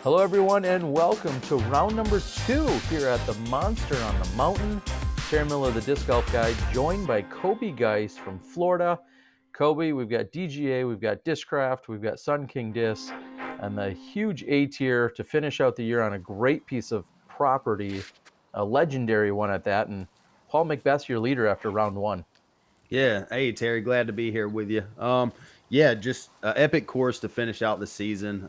Hello, everyone, and welcome to round number 2 here at the Monster on the Mountain. Terry Miller, the Disc Golf Guy, joined by Coby Guice from Florida. Coby, we've got DGA, we've got Discraft, we've got Sun King Disc, and the huge A tier to finish out the year on a great piece of property, a legendary one at that. And Paul McBeth, your leader after round 1. Yeah. Hey, Terry, glad to be here with you. Yeah, just an epic course to finish out the season.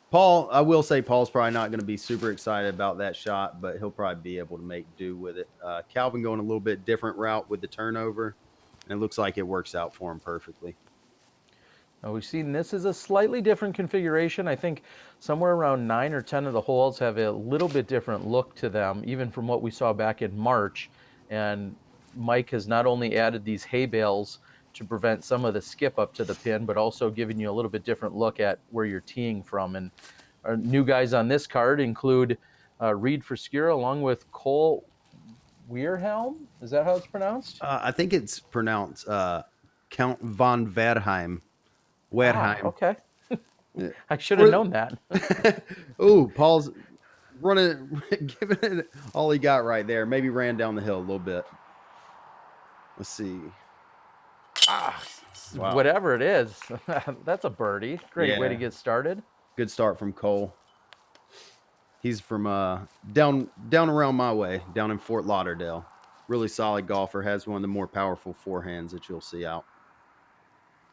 Paul, I will say Paul's probably not going to be super excited about that shot, but he'll probably be able to make do with it. Calvin going a little bit different route with the turnover, and it looks like it works out for him perfectly. Now we've seen this is a slightly different configuration. I think somewhere around 9 or 10 of the holes have a little bit different look to them, even from what we saw back in March. And Mike has not only added these hay bales to prevent some of the skip up to the pin, but also giving you a little bit different look at where you're teeing from. And our new guys on this card include Reid Frescura along with Cole Wehrheim. Is that how it's pronounced? I think it's pronounced Count von Wehrheim. Wehrheim. Okay. Yeah. I should have known that. Oh, Paul's running, giving it all he got right there. Maybe ran down the hill a little bit. Let's see. Wow. Whatever it is, that's a birdie. Great way to Yeah. get started. Good start from Cole. He's from down around my way, down in Fort Lauderdale. Really solid golfer. Has one of the more powerful forehands that you'll see out.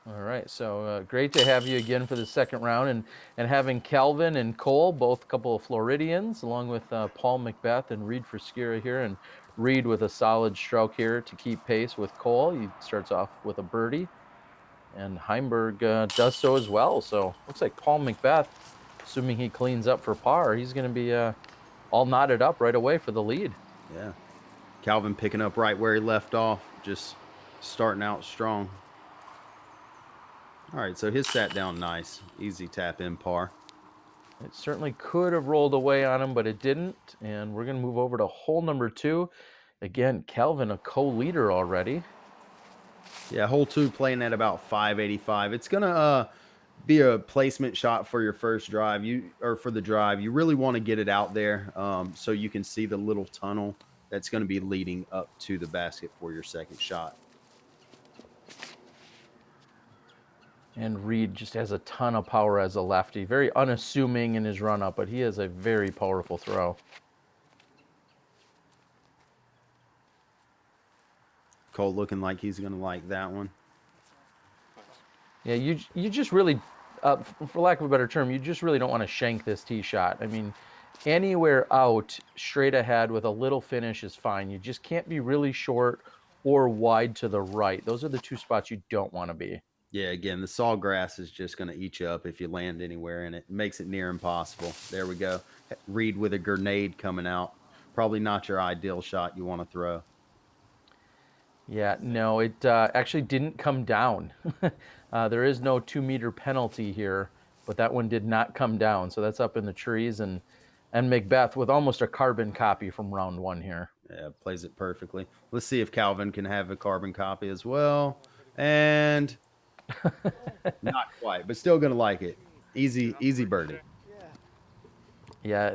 All right, so great to have you again for the second round, and having Calvin and Cole, both a couple of Floridians, along with Paul McBeth and Reid Frescura here, and Reid with a solid stroke here to keep pace with Cole. He starts off with a birdie, and Heimburg does so as well. So looks like Paul McBeth, assuming he cleans up for par, he's going to be all knotted up right away for the lead. Yeah. Calvin picking up right where he left off, just starting out strong. All right, so his sat down nice. Easy tap in par. It certainly could have rolled away on him, but it didn't. And we're going to move over to hole number 2. Again, Calvin, a co-leader already. Yeah, hole 2 playing at about 585. It's gonna be a placement shot for your first drive. For the drive. You really want to get it out there so you can see the little tunnel that's going to be leading up to the basket for your second shot. And Reid just has a ton of power as a lefty. Very unassuming in his run-up, but he has a very powerful throw. Cole looking like he's going to like that one. Yeah, you just really, for lack of a better term, you just really don't want to shank this tee shot. I mean, anywhere out, straight ahead with a little finish is fine. You just can't be really short or wide to the right. Those are the two spots you don't want to be. Yeah, again, the sawgrass is just going to eat you up if you land anywhere in it. It makes it near impossible. There we go. Reid with a grenade coming out. Probably not your ideal shot you want to throw. Yeah, no, it actually didn't come down. There is no 2-meter penalty here, but that one did not come down. So that's up in the trees, and McBeth with almost a carbon copy from round 1 here. Yeah, plays it perfectly. Let's see if Calvin can have a carbon copy as well. And not quite, but still going to like it. Easy birdie. Yeah,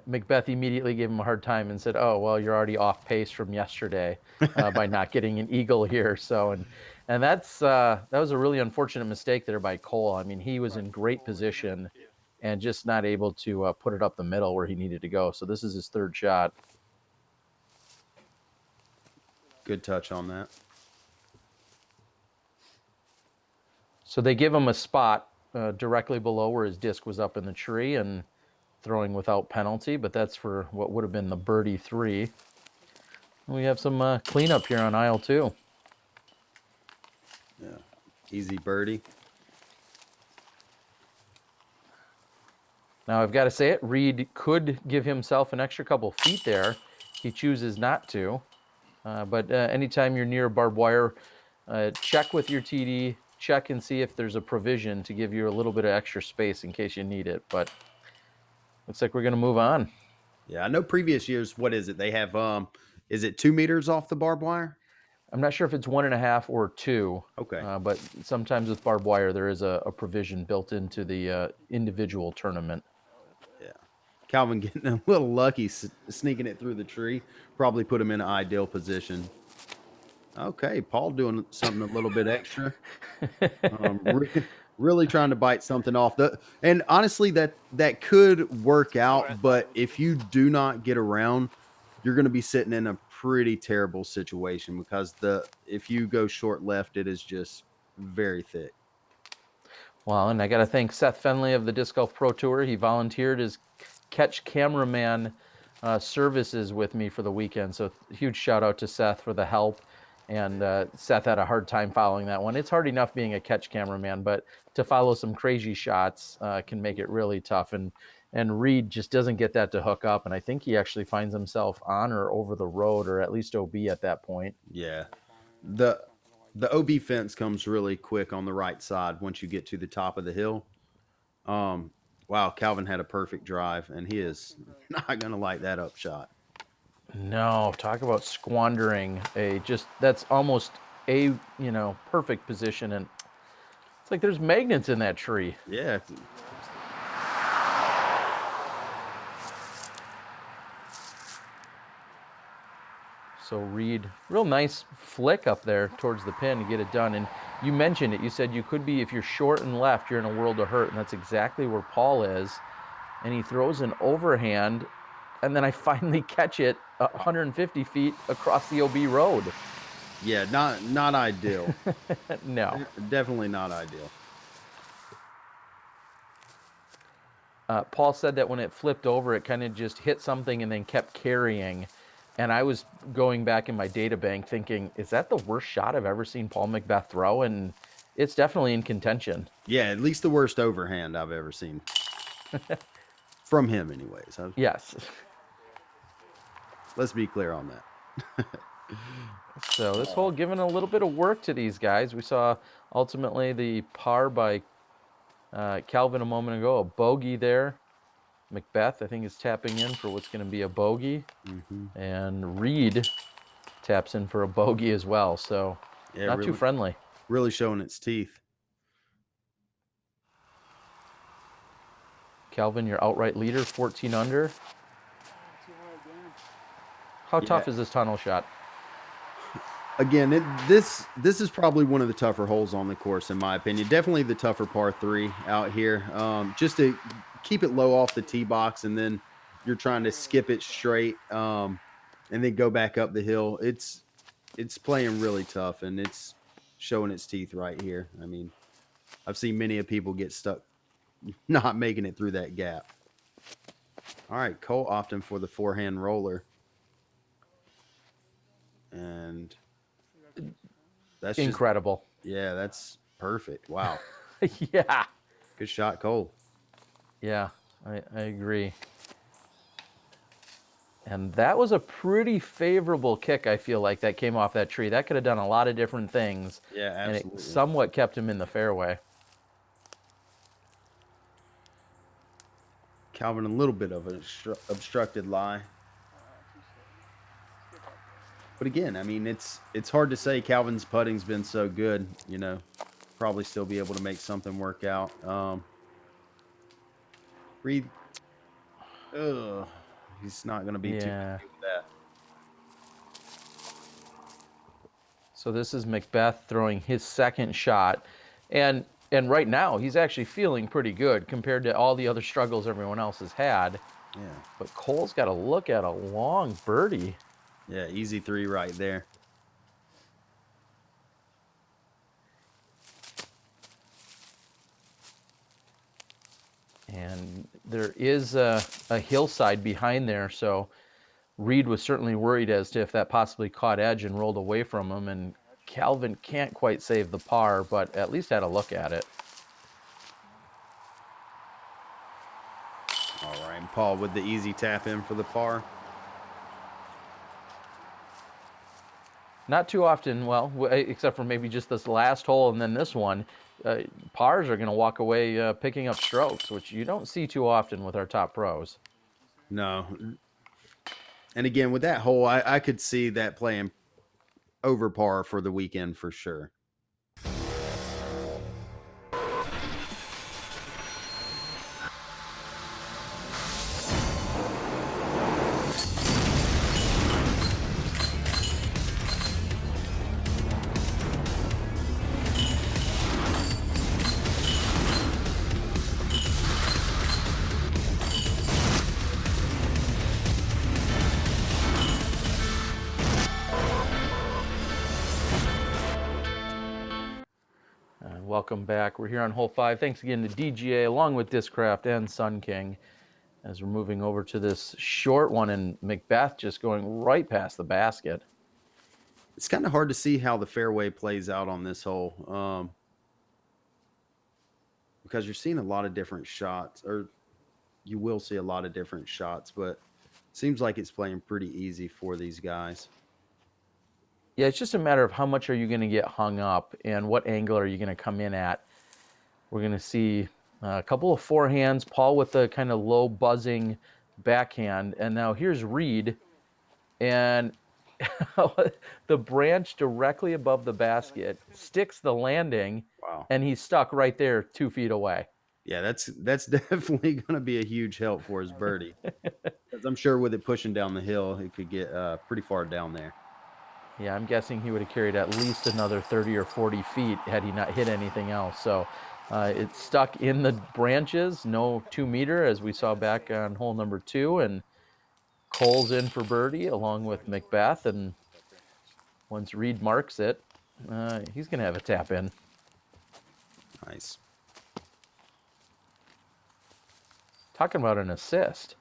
McBeth immediately gave him a hard time and said, "Oh, well, you're already off pace from yesterday by not getting an eagle here." So, and that was a really unfortunate mistake there by Cole. I mean, he was in great position and just not able to put it up the middle where he needed to go. So this is his third shot. Good touch on that. So they give him a spot directly below where his disc was up in the tree and throwing without penalty, but that's for what would have been the birdie 3. We have some cleanup here on aisle 2. Yeah, easy birdie. Now I've got to say it, Reid could give himself an extra couple feet there. He chooses not to. But anytime you're near barbed wire, check with your TD, check and see if there's a provision to give you a little bit of extra space in case you need it. But looks like we're going to move on. Yeah, I know previous years, what is it? They have, is it 2 meters off the barbed wire? I'm not sure if it's 1.5 or 2. Okay. But sometimes with barbed wire, there is a provision built into the individual tournament. Yeah. Calvin getting a little lucky sneaking it through the tree. Probably put him in an ideal position. Okay, Paul doing something a little bit extra. Really trying to bite something off. And honestly, that could work out, but if you do not get around, you're going to be sitting in a pretty terrible situation because if you go short left, it is just very thick. Well, and I got to thank Seth Fendley of the Disc Golf Pro Tour. He volunteered his catch cameraman services with me for the weekend. So huge shout out to Seth for the help. And Seth had a hard time following that one. It's hard enough being a catch cameraman, but to follow some crazy shots can make it really tough. And Reid just doesn't get that to hook up. And I think he actually finds himself on or over the road, or at least OB at that point. Yeah. The OB fence comes really quick on the right side once you get to the top of the hill. Wow, Calvin had a perfect drive, and he is not going to light that up shot. No, talk about squandering that's almost a, perfect position. And it's like there's magnets in that tree. Yeah. So Reid, real nice flick up there towards the pin to get it done. And you mentioned it. You said you could be, if you're short and left, you're in a world of hurt. And that's exactly where Paul is. And he throws an overhand. And then I finally catch it 150 feet across the OB road. Yeah, not ideal. No. Definitely not ideal. Paul said that when it flipped over, it kind of just hit something and then kept carrying. And I was going back in my data bank thinking, is that the worst shot I've ever seen Paul McBeth throw? And it's definitely in contention. Yeah, at least the worst overhand I've ever seen. From him, anyways. Yes. Let's be clear on that. So this hole giving a little bit of work to these guys. We saw ultimately the par by Calvin a moment ago, a bogey there. McBeth, I think, is tapping in for what's going to be a bogey. Mm-hmm. And Reid taps in for a bogey as well. So yeah, not too friendly. Really showing its teeth. Calvin, your outright leader, 14 under. How tough is this tunnel shot? Again, this is probably one of the tougher holes on the course, in my opinion. Definitely the tougher par 3 out here. Just to keep it low off the tee box, and then you're trying to skip it straight, and then go back up the hill. It's playing really tough, and it's showing its teeth right here. I mean, I've seen many of people get stuck not making it through that gap. All right, Cole opting for the forehand roller. And that's incredible. Yeah, that's perfect. Wow. Yeah. Good shot, Cole. Yeah, I agree. And that was a pretty favorable kick, I feel like, that came off that tree. That could have done a lot of different things. Yeah, absolutely. And it somewhat kept him in the fairway. Calvin, a little bit of an obstructed lie. But again, I mean, it's hard to say. Calvin's putting's been so good, probably still be able to make something work out. Reid, he's not going to be too happy with that. So this is McBeth throwing his second shot. And right now, he's actually feeling pretty good compared to all the other struggles everyone else has had. Yeah. But Cole's got to look at a long birdie. Yeah, easy 3 right there. And there is a hillside behind there, so Reid was certainly worried as to if that possibly caught edge and rolled away from him. And Calvin can't quite save the par, but at least had a look at it. All right, Paul with the easy tap in for the par. Not too often, well, except for maybe just this last hole and then this one. Pars are going to walk away picking up strokes, which you don't see too often with our top pros. No. And again, with that hole, I could see that playing over par for the weekend for sure. Welcome back. We're here on hole 5. Thanks again to DGA along with Discraft and Sun King as we're moving over to this short one, and McBeth just going right past the basket. It's kind of hard to see how the fairway plays out on this hole because you're seeing a lot of different shots, or you will see a lot of different shots, but it seems like it's playing pretty easy for these guys. Yeah, it's just a matter of how much are you going to get hung up and what angle are you going to come in at. We're going to see a couple of forehands, Paul with the kind of low buzzing backhand, and now here's Reid, and the branch directly above the basket sticks the landing. Wow. And he's stuck right there 2 feet away. Yeah, that's definitely going to be a huge help for his birdie. Because I'm sure with it pushing down the hill, it could get pretty far down there. Yeah, I'm guessing he would have carried at least another 30 or 40 feet had he not hit anything else. So it's stuck in the branches, no 2 meter, as we saw back on hole number 2. And Cole's in for birdie along with McBeth. And once Reid marks it, he's going to have a tap in. Nice. Talking about an assist.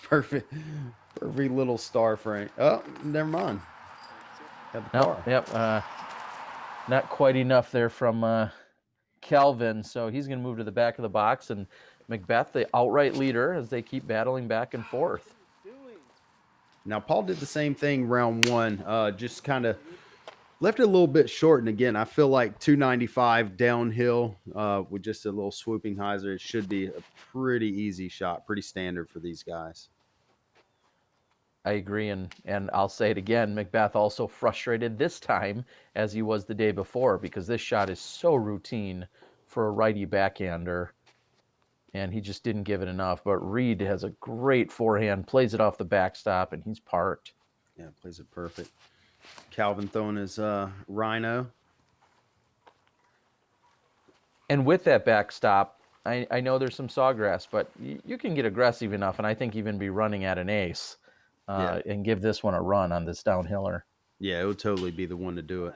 Perfect little star frame. Oh, never mind. No, yep. Not quite enough there from Calvin, so he's going to move to the back of the box, and McBeth, the outright leader, as they keep battling back and forth. Now, Paul did the same thing round 1, just kind of left it a little bit short. And again, I feel like 295 downhill with just a little swooping hyzer, it should be a pretty easy shot, pretty standard for these guys. I agree, and I'll say it again, McBeth also frustrated this time as he was the day before, because this shot is so routine for a righty backhander, and he just didn't give it enough. But Reid has a great forehand, plays it off the backstop, and he's parked. Yeah, plays it perfect. Calvin throwing his rhino. And with that backstop, I know there's some sawgrass, but you can get aggressive enough, and I think even be running at an ace. And give this one a run on this downhiller. Yeah, it would totally be the one to do it.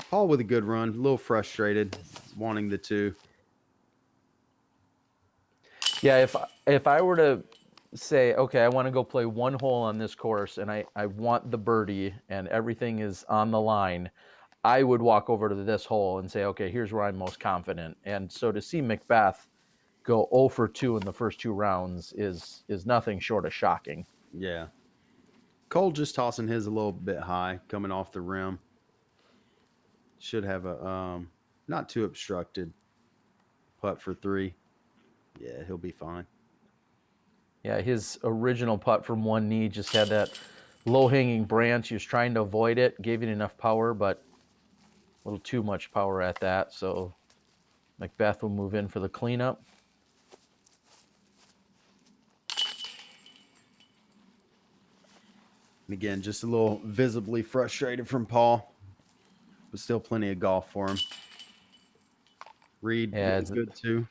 Paul with a good run, a little frustrated, wanting the 2. Yeah, if I were to say, okay, I want to go play one hole on this course, and I want the birdie, and everything is on the line, I would walk over to this hole and say, okay, here's where I'm most confident. And so to see McBeth go 0 for 2 in the first 2 rounds is nothing short of shocking. Yeah. Cole just tossing his a little bit high, coming off the rim. Should have a not too obstructed putt for 3. Yeah, he'll be fine. Yeah, his original putt from one knee just had that low-hanging branch. He was trying to avoid it, gave it enough power, but a little too much power at that. So McBeth will move in for the cleanup. And again, just a little visibly frustrated from Paul, but still plenty of golf for him. Reid is good too.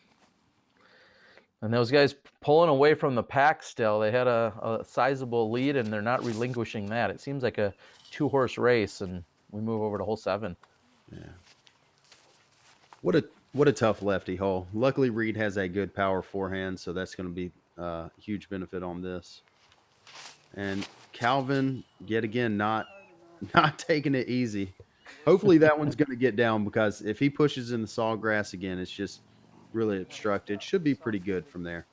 And those guys pulling away from the pack still. They had a sizable lead, and they're not relinquishing that. It seems like a 2-horse race, and we move over to hole 7. Yeah. What a tough lefty hole. Luckily, Reid has a good power forehand, so that's going to be a huge benefit on this. And Calvin, yet again, not taking it easy. Hopefully that one's going to get down, because if he pushes in the sawgrass again, it's just really obstructed. Should be pretty good from there.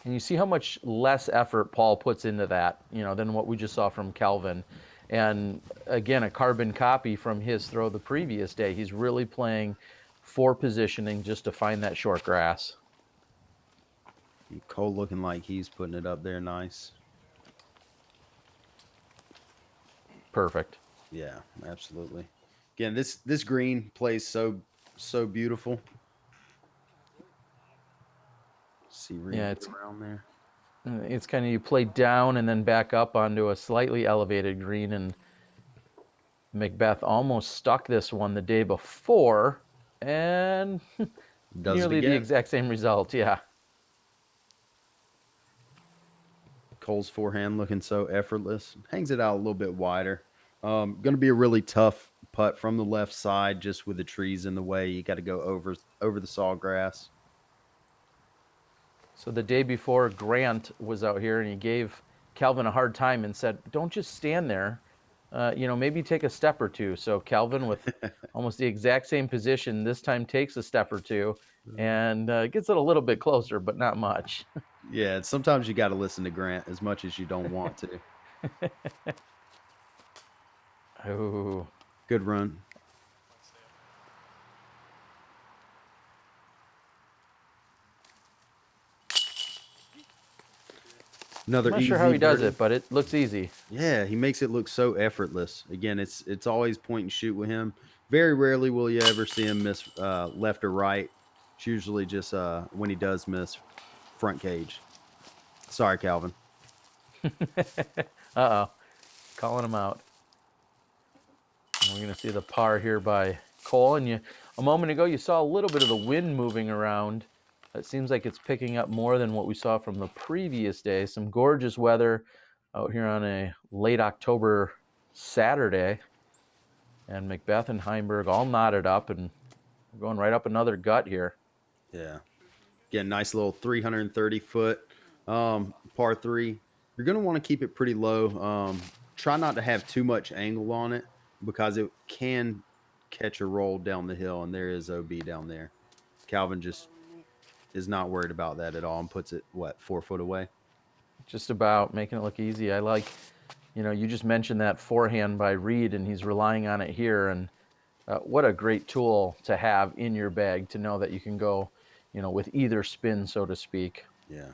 And you see how much less effort Paul puts into that, than what we just saw from Calvin. And again, a carbon copy from his throw the previous day. He's really playing for positioning just to find that short grass. Cole looking like he's putting it up there nice. Perfect. Yeah, absolutely. Again, this green plays so beautiful. See Reid Yeah, get around there. it's kind of you play down and then back up onto a slightly elevated green, and McBeth almost stuck this one the day before, and Does it nearly the again. exact same result. Yeah. Cole's forehand looking so effortless. Hangs it out a little bit wider. Going to be a really tough putt from the left side, just with the trees in the way. You got to go over the sawgrass. So the day before, Grant was out here and he gave Calvin a hard time and said, "Don't just stand there. Maybe take a step or two." So Calvin, with almost the exact same position, this time takes a step or two and gets it a little bit closer, but not much. Yeah, sometimes you got to listen to Grant as much as you don't want to. Oh, Good run. I'm Another not sure how easy he does birdie. it, but it looks easy. Yeah, he makes it look so effortless. Again, it's always point and shoot with him. Very rarely will you ever see him miss left or right. It's usually just when he does miss front cage. Sorry, Calvin. Uh-oh, calling him out. And we're going to see the par here by Cole. And a moment ago, you saw a little bit of the wind moving around. It seems like it's picking up more than what we saw from the previous day. Some gorgeous weather out here on a late October Saturday. And McBeth and Heimburg all knotted up, and we're going right up another gut here. Yeah. Again, nice little 330-foot par three. You're going to want to keep it pretty low. Try not to have too much angle on it because it can catch a roll down the hill, and there is OB down there. Calvin just is not worried about that at all and puts it, 4 foot away? Just about making it look easy. I like, you just mentioned that forehand by Reid, and he's relying on it here. And what a great tool to have in your bag to know that you can go, with either spin, so to speak. Yeah.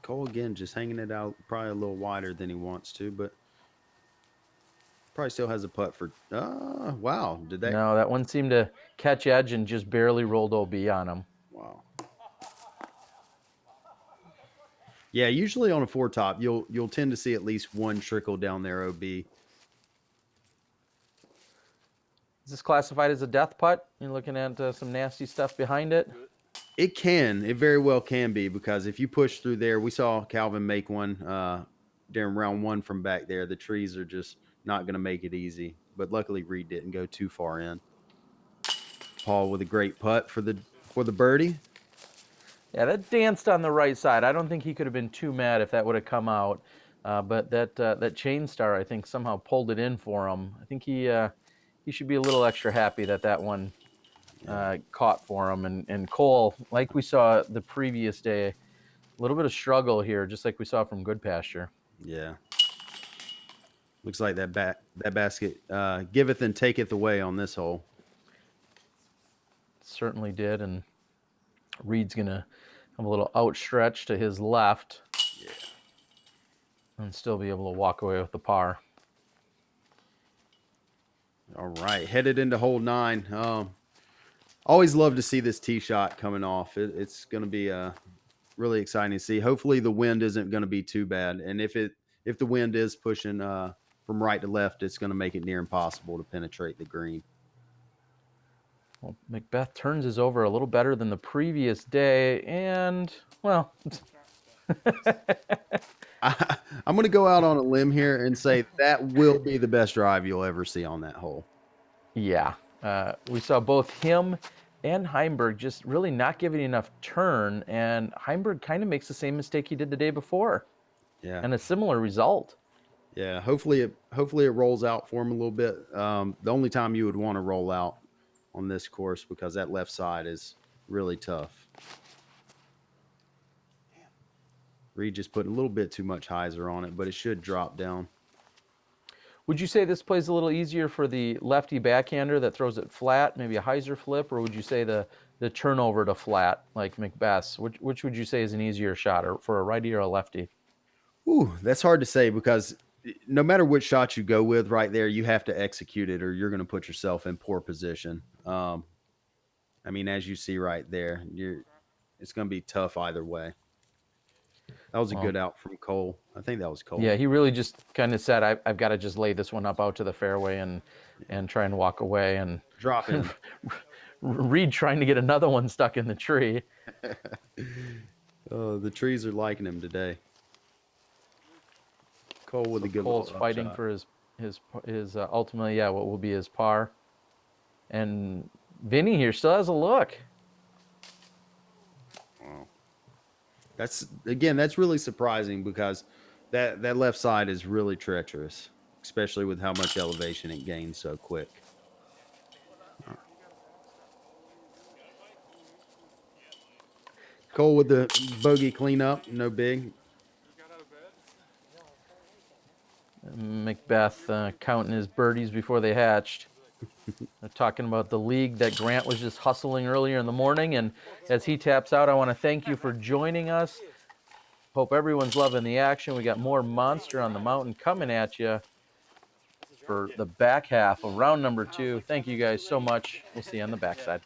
Cole again just hanging it out probably a little wider than he wants to, but probably still has a putt for. Wow! Did that? No, that one seemed to catch edge and just barely rolled OB on him. Wow. Yeah, usually on a four top, you'll tend to see at least one trickle down there OB. Is this classified as a death putt? You're looking at some nasty stuff behind it. It very well can be, because if you push through there, we saw Calvin make one during round one from back there. The trees are just not going to make it easy, but luckily Reid didn't go too far in. Paul with a great putt for the birdie. Yeah, that danced on the right side. I don't think he could have been too mad if that would have come out. But that chain star, I think, somehow pulled it in for him. I think he should be a little extra happy that one caught for him. And Cole, like we saw the previous day, a little bit of struggle here, just like we saw from Good Pasture. Yeah. Looks like that basket giveth and taketh away on this hole. Certainly did. And Reid's going to have a little outstretch to his left. Yeah. And still be able to walk away with the par. All right. Headed into hole 9. Always love to see this tee shot coming off. It's going to be really exciting to see. Hopefully the wind isn't going to be too bad. And if the wind is pushing from right to left, it's going to make it near impossible to penetrate the green. Well, McBeth turns his over a little better than the previous day, and, well... I'm going to go out on a limb here and say that will be the best drive you'll ever see on that hole. Yeah. We saw both him and Heimburg just really not giving enough turn, and Heimburg kind of makes the same mistake he did the day before. Yeah. And a similar result. Yeah, hopefully it rolls out for him a little bit. The only time you would want to roll out on this course, because that left side is really tough. Reid just put a little bit too much hyzer on it, but it should drop down. Would you say this plays a little easier for the lefty backhander that throws it flat, maybe a hyzer flip, or would you say the turnover to flat like McBeth's? Which would you say is an easier shot, or for a righty or a lefty? Ooh, that's hard to say because no matter which shot you go with right there, you have to execute it or you're going to put yourself in poor position. I mean, as you see right there, it's going to be tough either way. That was a Well, good out from Cole. I think that was Cole. yeah, he really just kind of said, I've got to just lay this one up out to the fairway and try and walk away. And Drop in. Reid trying to get another one stuck in the tree. Oh, the trees are liking him today. Cole with a good Cole's little fighting shot. for his ultimately, yeah, what will be his par. And Vinny here still has a look. Wow. That's really surprising because that left side is really treacherous, especially with how much elevation it gains so quick. Cole with the bogey cleanup, no big. McBeth counting his birdies before they hatched. They're talking about the league that Grant was just hustling earlier in the morning. And as he taps out, I want to thank you for joining us. Hope everyone's loving the action. We got more Monster on the Mountain coming at you for the back half of round number 2. Thank you guys so much. We'll see you on the backside.